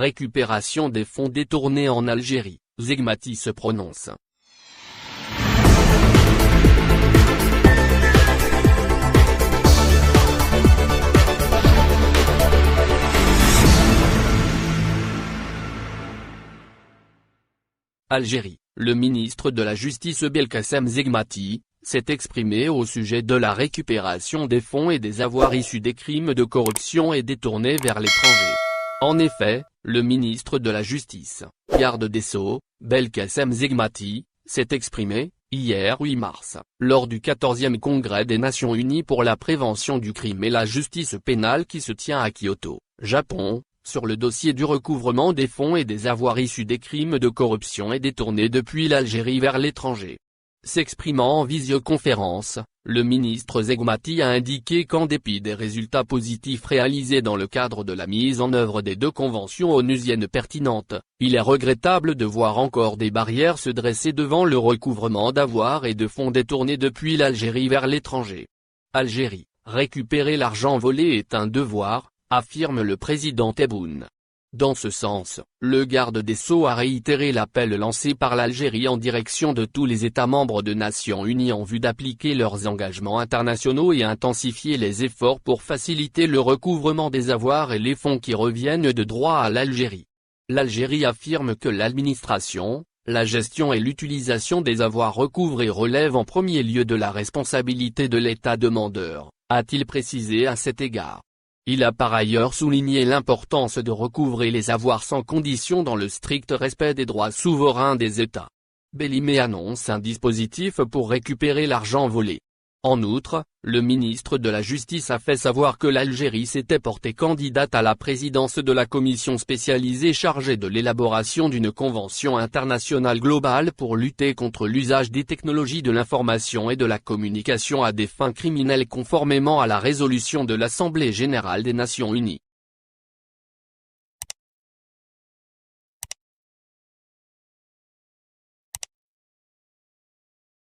récupération des fonds détournés en Algérie, Zegmati se prononce. Algérie, le ministre de la Justice Belkacem Zegmati s'est exprimé au sujet de la récupération des fonds et des avoirs issus des crimes de corruption et détournés vers l'étranger. En effet, le ministre de la Justice, garde des Sceaux, Belkacem Zegmati, s'est exprimé, hier 8 mars, lors du 14e Congrès des Nations Unies pour la prévention du crime et la justice pénale qui se tient à Kyoto, Japon, sur le dossier du recouvrement des fonds et des avoirs issus des crimes de corruption et détournés depuis l'Algérie vers l'étranger. S'exprimant en visioconférence, le ministre Zegmati a indiqué qu'en dépit des résultats positifs réalisés dans le cadre de la mise en œuvre des 2 conventions onusiennes pertinentes, il est regrettable de voir encore des barrières se dresser devant le recouvrement d'avoirs et de fonds détournés depuis l'Algérie vers l'étranger. Algérie, récupérer l'argent volé est un devoir, affirme le président Tebboune. Dans ce sens, le garde des Sceaux a réitéré l'appel lancé par l'Algérie en direction de tous les États membres de Nations Unies en vue d'appliquer leurs engagements internationaux et intensifier les efforts pour faciliter le recouvrement des avoirs et les fonds qui reviennent de droit à l'Algérie. L'Algérie affirme que l'administration, la gestion et l'utilisation des avoirs recouvrés relèvent en premier lieu de la responsabilité de l'État demandeur, a-t-il précisé à cet égard. Il a par ailleurs souligné l'importance de recouvrer les avoirs sans condition dans le strict respect des droits souverains des États. Bellimé annonce un dispositif pour récupérer l'argent volé. En outre, le ministre de la Justice a fait savoir que l'Algérie s'était portée candidate à la présidence de la commission spécialisée chargée de l'élaboration d'une convention internationale globale pour lutter contre l'usage des technologies de l'information et de la communication à des fins criminelles conformément à la résolution de l'Assemblée générale des Nations unies.